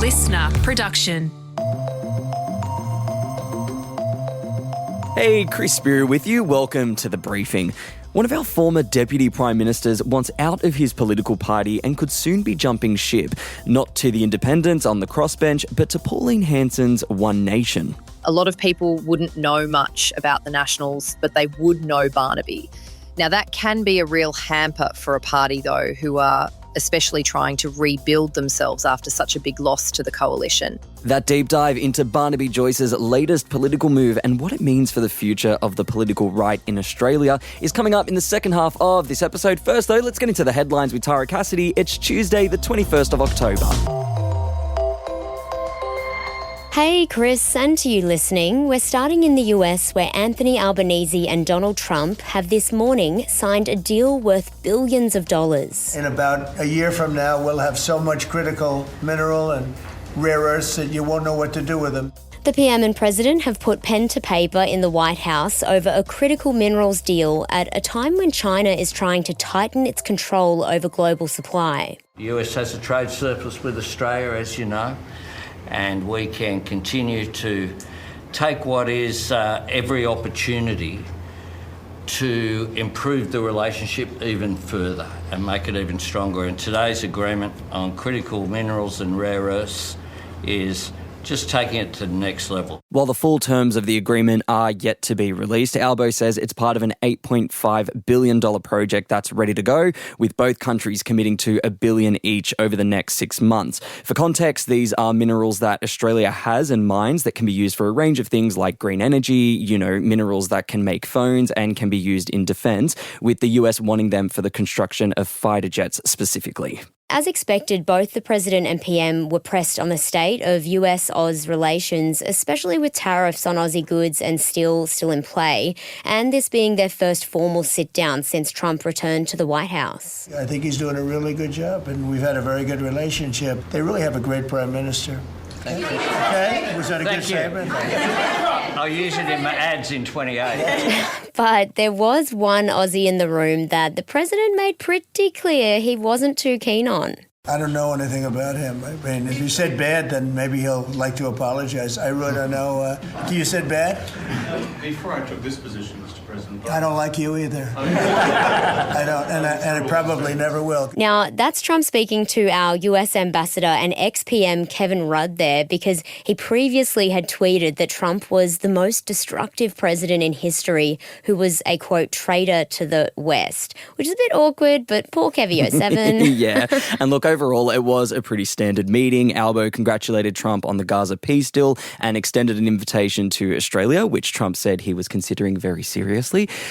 listener production. Hey, Chris Spyrou with you. Welcome to The Briefing. One of our former Deputy Prime Ministers wants out of his political party and could soon be jumping ship, not to the independents on the crossbench, but to Pauline Hanson's One Nation. A lot of people wouldn't know much about the Nationals, but they would know Barnaby. Now, that can be a real hamper for a party, though, who are especially trying to rebuild themselves after such a big loss to the coalition. That deep dive into Barnaby Joyce's latest political move and what it means for the future of the political right in Australia is coming up in the second half of this episode. First, though, let's get into the headlines with Tara Cassidy. It's Tuesday, the 21st of October. Hey Chris, and to you listening, we're starting in the US where Anthony Albanese and Donald Trump have this morning signed a deal worth billions of dollars. In about a year from now, we'll have so much critical mineral and rare earths that you won't know what to do with them. The PM and President have put pen to paper in the White House over a critical minerals deal at a time when China is trying to tighten its control over global supply. The US has a trade surplus with Australia, as you know, and we can continue to take what is every opportunity to improve the relationship even further and make it even stronger. And today's agreement on critical minerals and rare earths is just taking it to the next level. While the full terms of the agreement are yet to be released, Albo says it's part of an $8.5 billion project that's ready to go, with both countries committing to $1 billion each over the next 6 months. For context, these are minerals that Australia has in mines that can be used for a range of things like green energy, minerals that can make phones and can be used in defence, with the US wanting them for the construction of fighter jets specifically. As expected, both the President and PM were pressed on the state of US-Oz relations, especially with tariffs on Aussie goods and steel still in play, and this being their first formal sit-down since Trump returned to the White House. I think he's doing a really good job, and we've had a very good relationship. They really have a great Prime Minister. Thank you. Okay? Was that a good statement? I'll use it in my ads in 28. But there was one Aussie in the room that the President made pretty clear he wasn't too keen on. I don't know anything about him. I mean, if you said bad, then maybe he'll like to apologize. I really don't know. You said bad? Before I took this position, Mr. President. I don't like you either. I don't, and I probably never will. Now, that's Trump speaking to our US ambassador and ex-PM Kevin Rudd there, because he previously had tweeted that Trump was the most destructive president in history who was a, quote, traitor to the West, which is a bit awkward, but poor Kevio 7. Yeah, and look, overall, it was a pretty standard meeting. Albo congratulated Trump on the Gaza peace deal and extended an invitation to Australia, which Trump said he was considering very seriously.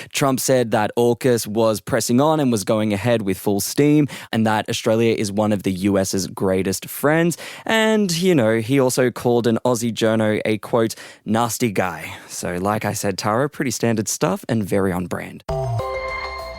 Trump said that AUKUS was pressing on and was going ahead with full steam, and that Australia is one of the US's greatest friends. And, he also called an Aussie journo a, quote, nasty guy. So, like I said, Tara, pretty standard stuff and very on brand.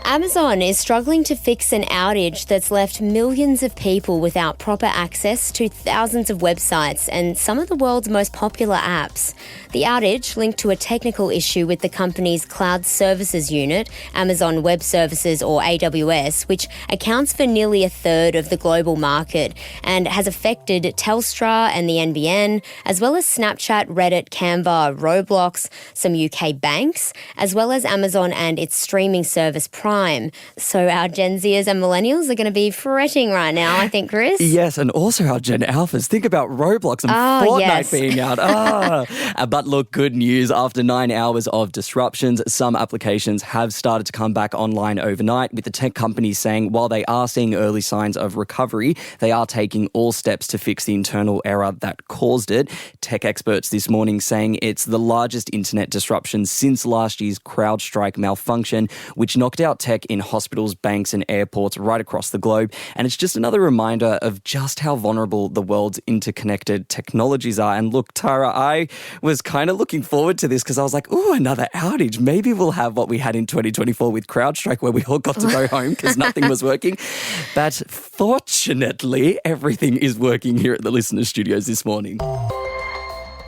Amazon is struggling to fix an outage that's left millions of people without proper access to thousands of websites and some of the world's most popular apps. The outage, linked to a technical issue with the company's cloud services unit, Amazon Web Services or AWS, which accounts for nearly a third of the global market and has affected Telstra and the NBN, as well as Snapchat, Reddit, Canva, Roblox, some UK banks, as well as Amazon and its streaming service Prime. So our Gen Zers and millennials are going to be fretting right now, I think, Chris. Yes, and also our Gen Alphas. Think about Roblox and Fortnite being out. But look, good news. After 9 hours of disruptions, some applications have started to come back online overnight, with the tech companies saying while they are seeing early signs of recovery, they are taking all steps to fix the internal error that caused it. Tech experts this morning saying it's the largest internet disruption since last year's CrowdStrike malfunction, which knocked out tech in hospitals, banks and airports right across the globe. And it's just another reminder of just how vulnerable the world's interconnected technologies are. And look, Tara, I was kind of looking forward to this because I was like, ooh, another outage. Maybe we'll have what we had in 2024 with CrowdStrike, where we all got to go home because nothing was working. But fortunately, everything is working here at the Listener Studios this morning.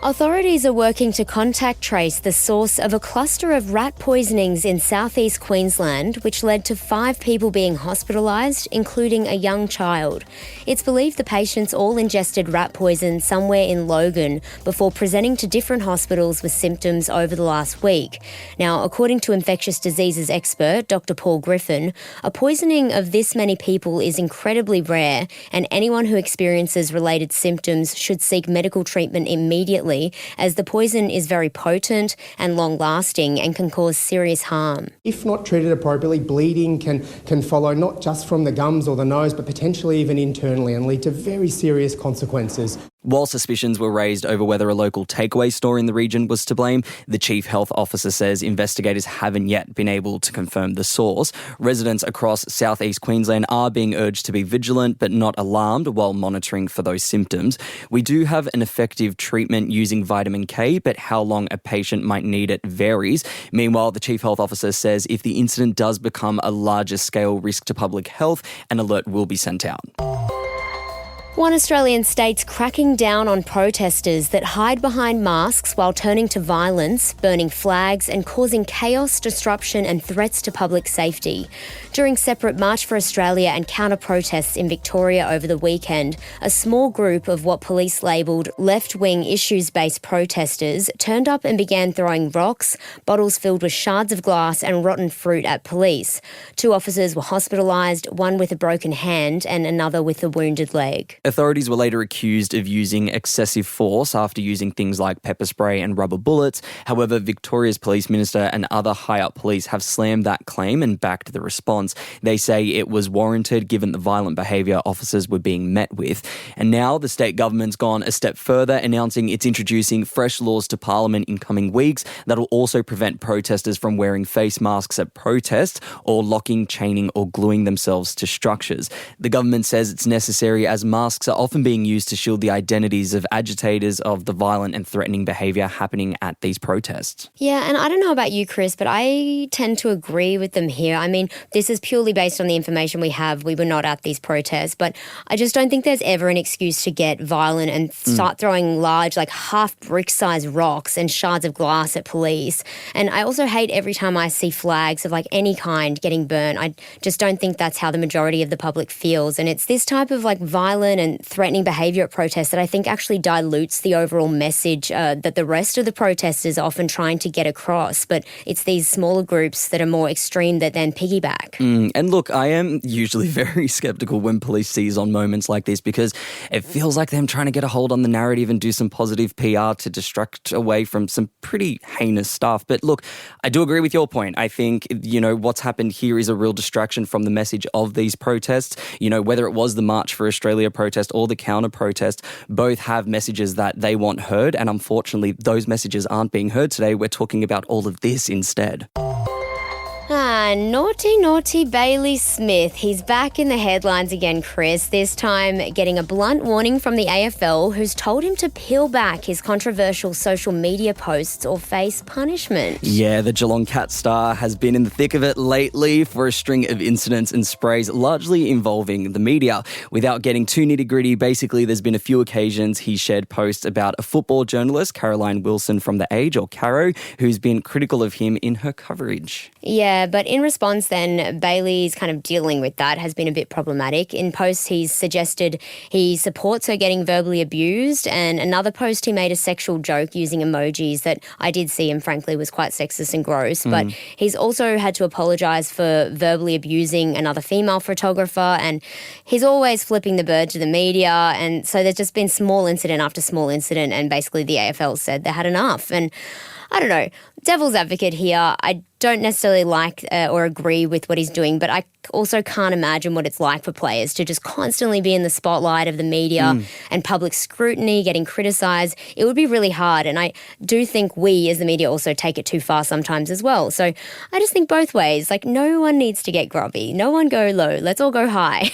Authorities are working to contact trace the source of a cluster of rat poisonings in southeast Queensland, which led to 5 people being hospitalised, including a young child. It's believed the patients all ingested rat poison somewhere in Logan before presenting to different hospitals with symptoms over the last week. Now, according to infectious diseases expert Dr Paul Griffin, a poisoning of this many people is incredibly rare, and anyone who experiences related symptoms should seek medical treatment immediately, as the poison is very potent and long-lasting and can cause serious harm. If not treated appropriately, bleeding can follow not just from the gums or the nose, but potentially even internally and lead to very serious consequences. While suspicions were raised over whether a local takeaway store in the region was to blame, the Chief Health Officer says investigators haven't yet been able to confirm the source. Residents across southeast Queensland are being urged to be vigilant but not alarmed while monitoring for those symptoms. We do have an effective treatment using vitamin K, but how long a patient might need it varies. Meanwhile, the Chief Health Officer says if the incident does become a larger scale risk to public health, an alert will be sent out. One Australian state's cracking down on protesters that hide behind masks while turning to violence, burning flags and causing chaos, disruption and threats to public safety. During separate March for Australia and counter-protests in Victoria over the weekend, a small group of what police labelled left-wing issues-based protesters turned up and began throwing rocks, bottles filled with shards of glass and rotten fruit at police. 2 officers were hospitalised, one with a broken hand and another with a wounded leg. Authorities were later accused of using excessive force after using things like pepper spray and rubber bullets. However, Victoria's Police Minister and other high-up police have slammed that claim and backed the response. They say it was warranted given the violent behaviour officers were being met with. And now the state government's gone a step further, announcing it's introducing fresh laws to Parliament in coming weeks that will also prevent protesters from wearing face masks at protests or locking, chaining or gluing themselves to structures. The government says it's necessary as masks are often being used to shield the identities of agitators of the violent and threatening behaviour happening at these protests. Yeah, and I don't know about you, Chris, but I tend to agree with them here. I mean, this is purely based on the information we have. We were not at these protests, but I just don't think there's ever an excuse to get violent and start throwing large, like half brick-sized rocks and shards of glass at police. And I also hate every time I see flags of like any kind getting burnt. I just don't think that's how the majority of the public feels. And it's this type of like violent and threatening behaviour at protests that I think actually dilutes the overall message that the rest of the protesters are often trying to get across. But it's these smaller groups that are more extreme that then piggyback. And look, I am usually very sceptical when police seize on moments like this because it feels like them trying to get a hold on the narrative and do some positive PR to distract away from some pretty heinous stuff. But look, I do agree with your point. I think, what's happened here is a real distraction from the message of these protests. Whether it was the March for Australia protest or the counter-protest, both have messages that they want heard, and unfortunately those messages aren't being heard today. We're talking about all of this instead. Naughty Bailey Smith. He's back in the headlines again, Chris, this time getting a blunt warning from the AFL, who's told him to peel back his controversial social media posts or face punishment. Yeah, the Geelong Cat star has been in the thick of it lately for a string of incidents and sprays largely involving the media. Without getting too nitty-gritty, basically there's been a few occasions he's shared posts about a football journalist, Caroline Wilson from The Age, or Caro, who's been critical of him in her coverage. Yeah, but in response then, Bailey's kind of dealing with that has been a bit problematic. In posts, he's suggested he supports her getting verbally abused, and another post he made a sexual joke using emojis that I did see and frankly was quite sexist and gross. But he's also had to apologise for verbally abusing another female photographer, and he's always flipping the bird to the media. And so there's just been small incident after small incident, and basically the AFL said they had enough. And I don't know, devil's advocate here, I don't necessarily like or agree with what he's doing, but I also can't imagine what it's like for players to just constantly be in the spotlight of the media and public scrutiny, getting criticised. It would be really hard, and I do think we as the media also take it too far sometimes as well. So I just think both ways, like no one needs to get grubby. No one go low. Let's all go high.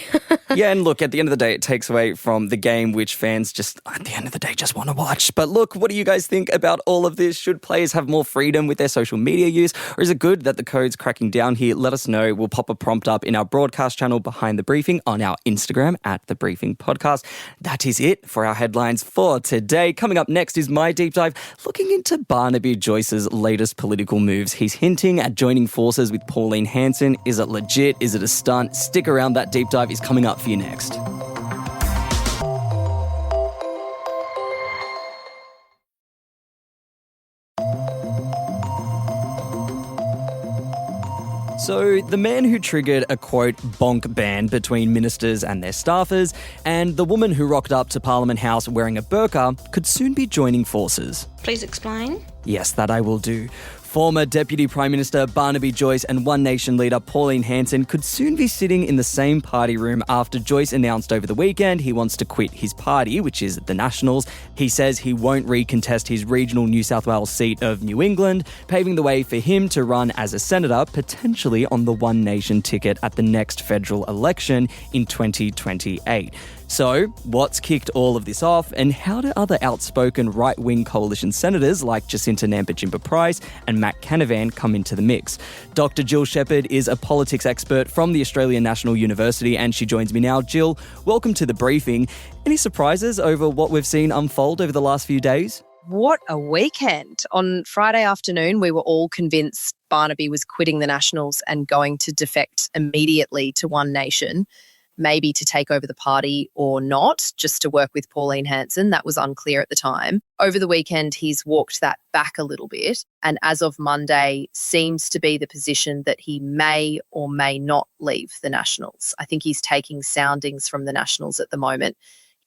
Yeah, and look, at the end of the day, it takes away from the game, which fans just, at the end of the day, just want to watch. But look, what do you guys think about all of this? Should players have more freedom with their social media use, or is it good that the code's cracking down here? Let us know. We'll pop a prompt up in our broadcast channel Behind the Briefing on our Instagram @The Briefing Podcast. That is it for our headlines for today. Coming up next is my deep dive, looking into Barnaby Joyce's latest political moves. He's hinting at joining forces with Pauline Hanson. Is it legit? Is it a stunt? Stick around, that deep dive is coming up for you next. So, the man who triggered a, quote, bonk ban between ministers and their staffers, and the woman who rocked up to Parliament House wearing a burqa could soon be joining forces. Please explain. Yes, that I will do. Former Deputy Prime Minister Barnaby Joyce and One Nation leader Pauline Hanson could soon be sitting in the same party room after Joyce announced over the weekend he wants to quit his party, which is the Nationals. He says he won't recontest his regional New South Wales seat of New England, paving the way for him to run as a senator, potentially on the One Nation ticket at the next federal election in 2028. So, what's kicked all of this off, and how do other outspoken right-wing coalition senators like Jacinta Nampijinpa-Price and Matt Canavan come into the mix? Dr Jill Sheppard is a politics expert from the Australian National University, and she joins me now. Jill, welcome to the briefing. Any surprises over what we've seen unfold over the last few days? What a weekend. On Friday afternoon, we were all convinced Barnaby was quitting the Nationals and going to defect immediately to One Nation, maybe to take over the party or not, just to work with Pauline Hanson. That was unclear at the time. Over the weekend, he's walked that back a little bit, and as of Monday, seems to be the position that he may or may not leave the Nationals. I think he's taking soundings from the Nationals at the moment.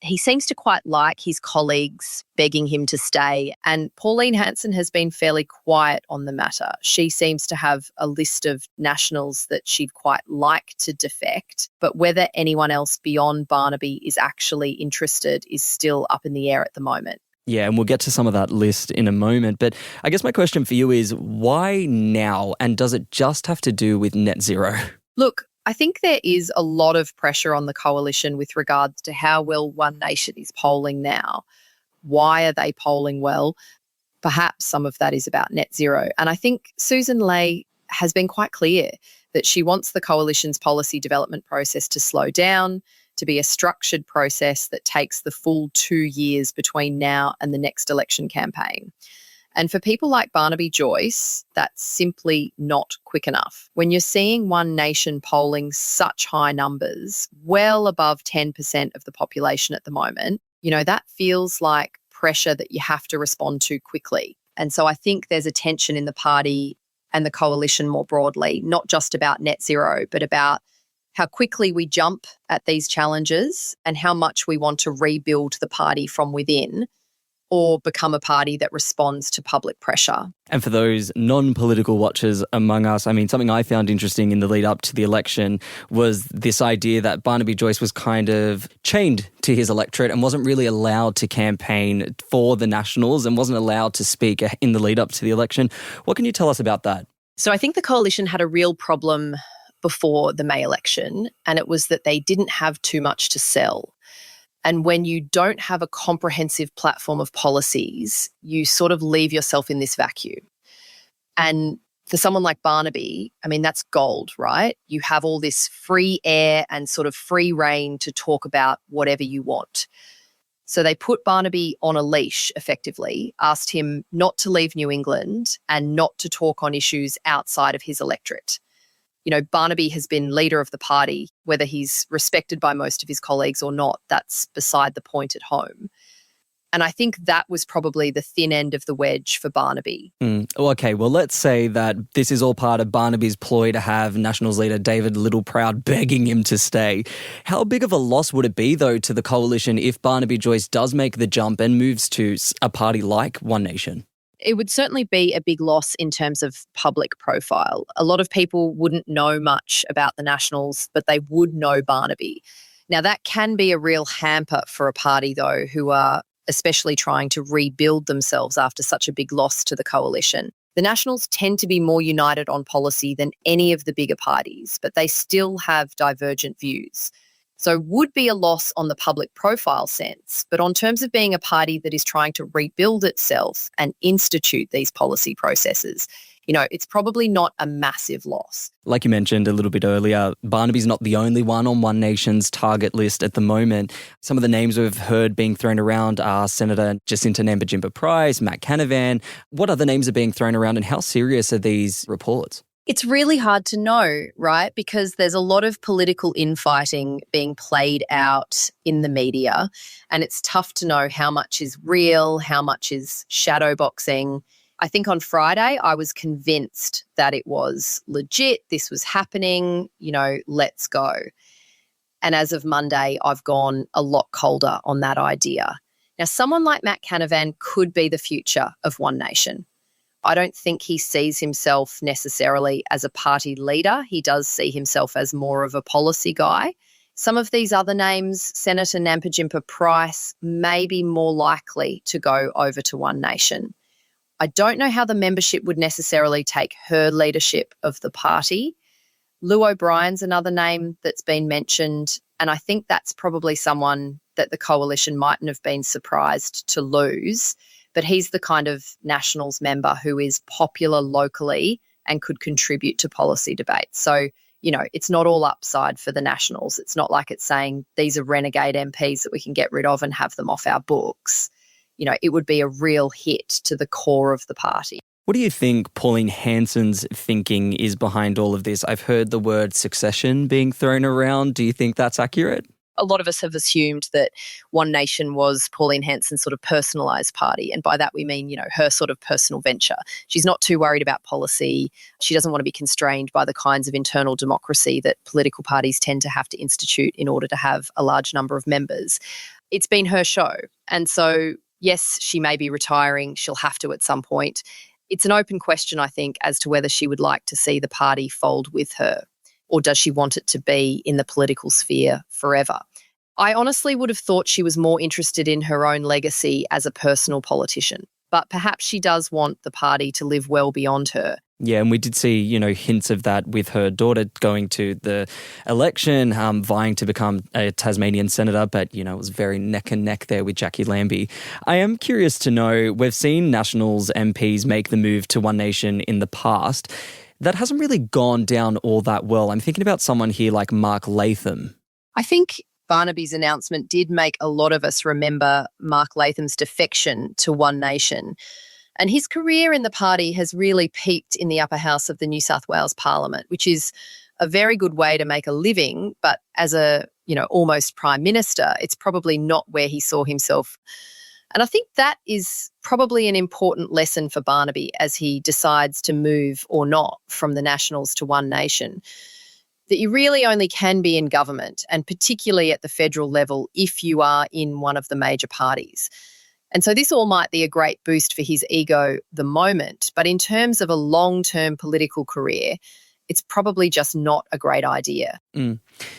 He seems to quite like his colleagues begging him to stay, and Pauline Hanson has been fairly quiet on the matter. She seems to have a list of Nationals that she'd quite like to defect, but whether anyone else beyond Barnaby is actually interested is still up in the air at the moment. Yeah, and we'll get to some of that list in a moment, but I guess my question for you is, why now, and does it just have to do with net zero? Look, I think there is a lot of pressure on the coalition with regards to how well One Nation is polling now. Why are they polling well? Perhaps some of that is about net zero. And I think Susan Ley has been quite clear that she wants the coalition's policy development process to slow down, to be a structured process that takes the full 2 years between now and the next election campaign. And for people like Barnaby Joyce, that's simply not quick enough. When you're seeing One Nation polling such high numbers, well above 10% of the population at the moment, that feels like pressure that you have to respond to quickly. And so I think there's a tension in the party and the coalition more broadly, not just about net zero, but about how quickly we jump at these challenges and how much we want to rebuild the party from within, or become a party that responds to public pressure. And for those non-political watchers among us, something I found interesting in the lead up to the election was this idea that Barnaby Joyce was kind of chained to his electorate and wasn't really allowed to campaign for the Nationals and wasn't allowed to speak in the lead up to the election. What can you tell us about that? So I think the coalition had a real problem before the May election, and it was that they didn't have too much to sell. And when you don't have a comprehensive platform of policies, you sort of leave yourself in this vacuum. And for someone like Barnaby, that's gold, right? You have all this free air and sort of free rein to talk about whatever you want. So they put Barnaby on a leash, effectively, asked him not to leave New England and not to talk on issues outside of his electorate. Barnaby has been leader of the party, whether he's respected by most of his colleagues or not, that's beside the point at home. And I think that was probably the thin end of the wedge for Barnaby. Okay, well, let's say that this is all part of Barnaby's ploy to have Nationals leader David Littleproud begging him to stay. How big of a loss would it be, though, to the coalition if Barnaby Joyce does make the jump and moves to a party like One Nation? It would certainly be a big loss in terms of public profile. A lot of people wouldn't know much about the Nationals, but they would know Barnaby. Now, that can be a real hamper for a party, though, who are especially trying to rebuild themselves after such a big loss to the coalition. The Nationals tend to be more united on policy than any of the bigger parties, but they still have divergent views. So would be a loss on the public profile sense, but on terms of being a party that is trying to rebuild itself and institute these policy processes, it's probably not a massive loss. Like you mentioned a little bit earlier, Barnaby's not the only one on One Nation's target list at the moment. Some of the names we've heard being thrown around are Senator Jacinta Nampijinpa-Price, Matt Canavan. What other names are being thrown around and how serious are these reports? It's really hard to know, right? Because there's a lot of political infighting being played out in the media, and it's tough to know how much is real, how much is shadowboxing. I think on Friday I was convinced that it was legit, this was happening, let's go. And as of Monday, I've gone a lot colder on that idea. Now, someone like Matt Canavan could be the future of One Nation. I don't think he sees himself necessarily as a party leader. He does see himself as more of a policy guy. Some of these other names, Senator Nampijinpa-Price, may be more likely to go over to One Nation. I don't know how the membership would necessarily take her leadership of the party. Lou O'Brien's another name that's been mentioned, and I think that's probably someone that the coalition mightn't have been surprised to lose. But he's the kind of Nationals member who is popular locally and could contribute to policy debates. So, it's not all upside for the Nationals. It's not like it's saying these are renegade MPs that we can get rid of and have them off our books. It would be a real hit to the core of the party. What do you think Pauline Hanson's thinking is behind all of this? I've heard the word succession being thrown around. Do you think that's accurate? A lot of us have assumed that One Nation was Pauline Hanson's sort of personalised party. And by that we mean, her sort of personal venture. She's not too worried about policy. She doesn't want to be constrained by the kinds of internal democracy that political parties tend to have to institute in order to have a large number of members. It's been her show. And so, yes, she may be retiring. She'll have to at some point. It's an open question, I think, as to whether she would like to see the party fold with her. Or does she want it to be in the political sphere forever? I honestly would have thought she was more interested in her own legacy as a personal politician, but perhaps she does want the party to live well beyond her. Yeah, and we did see, hints of that with her daughter going to the election, vying to become a Tasmanian senator, but, it was very neck and neck there with Jackie Lambie. I am curious to know, we've seen Nationals MPs make the move to One Nation in the past. That hasn't really gone down all that well. I'm thinking about someone here like Mark Latham. I think Barnaby's announcement did make a lot of us remember Mark Latham's defection to One Nation. And his career in the party has really peaked in the upper house of the New South Wales Parliament, which is a very good way to make a living. But as a, almost Prime Minister, it's probably not where he saw himself. And I think that is probably an important lesson for Barnaby as he decides to move or not from the Nationals to One Nation, that you really only can be in government, and particularly at the federal level, if you are in one of the major parties. And so this all might be a great boost for his ego the moment, but in terms of a long-term political career, it's probably just not a great idea.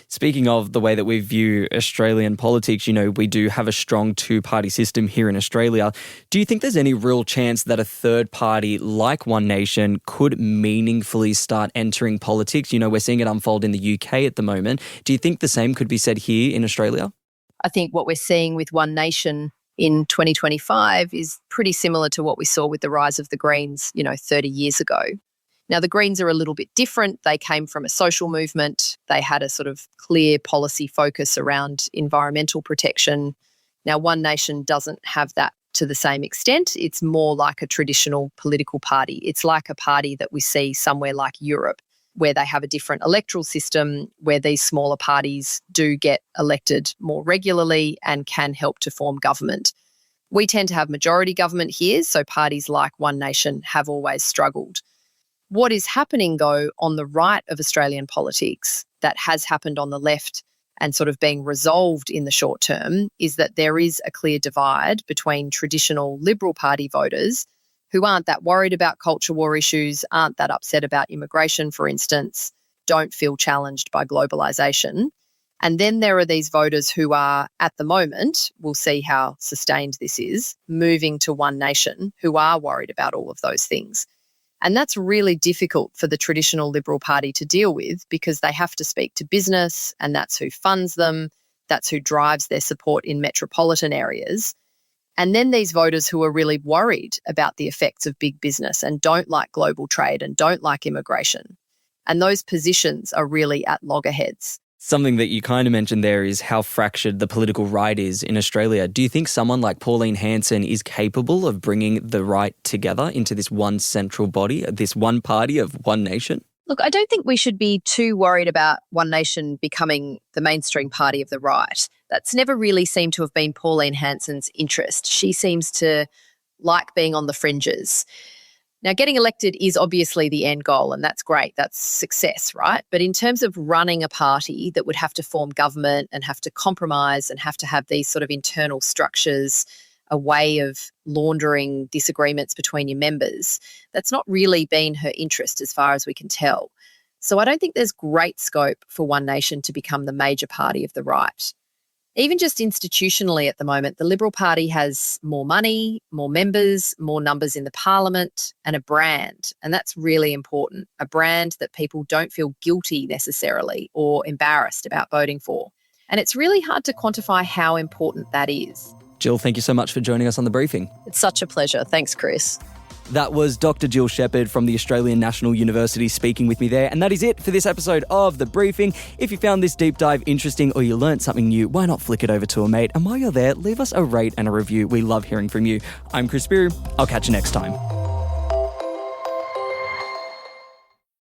Speaking of the way that we view Australian politics, we do have a strong two-party system here in Australia. Do you think there's any real chance that a third party like One Nation could meaningfully start entering politics? We're seeing it unfold in the UK at the moment. Do you think the same could be said here in Australia? I think what we're seeing with One Nation in 2025 is pretty similar to what we saw with the rise of the Greens, 30 years ago. Now, the Greens are a little bit different. They came from a social movement. They had a sort of clear policy focus around environmental protection. Now, One Nation doesn't have that to the same extent. It's more like a traditional political party. It's like a party that we see somewhere like Europe, where they have a different electoral system, where these smaller parties do get elected more regularly and can help to form government. We tend to have majority government here, so parties like One Nation have always struggled. What is happening, though, on the right of Australian politics that has happened on the left and sort of being resolved in the short term is that there is a clear divide between traditional Liberal Party voters who aren't that worried about culture war issues, aren't that upset about immigration, for instance, don't feel challenged by globalisation. And then there are these voters who are, at the moment, we'll see how sustained this is, moving to One Nation, who are worried about all of those things. And that's really difficult for the traditional Liberal Party to deal with because they have to speak to business, and that's who funds them, that's who drives their support in metropolitan areas. And then these voters who are really worried about the effects of big business and don't like global trade and don't like immigration. And those positions are really at loggerheads. Something that you kind of mentioned there is how fractured the political right is in Australia. Do you think someone like Pauline Hanson is capable of bringing the right together into this one central body, this one party of one nation? Look, I don't think we should be too worried about One Nation becoming the mainstream party of the right. That's never really seemed to have been Pauline Hanson's interest. She seems to like being on the fringes. Now, getting elected is obviously the end goal, and that's great. That's success, right? But in terms of running a party that would have to form government and have to compromise and have to have these sort of internal structures, a way of laundering disagreements between your members, that's not really been her interest as far as we can tell. So I don't think there's great scope for One Nation to become the major party of the right. Even just institutionally at the moment, the Liberal Party has more money, more members, more numbers in the parliament, and a brand. And that's really important, a brand that people don't feel guilty necessarily or embarrassed about voting for. And it's really hard to quantify how important that is. Jill, thank you so much for joining us on The Briefing. It's such a pleasure. Thanks, Chris. That was Dr Jill Sheppard from the Australian National University speaking with me there. And that is it for this episode of The Briefing. If you found this deep dive interesting or you learnt something new, why not flick it over to a mate? And while you're there, leave us a rate and a review. We love hearing from you. I'm Chris Spyrou. I'll catch you next time.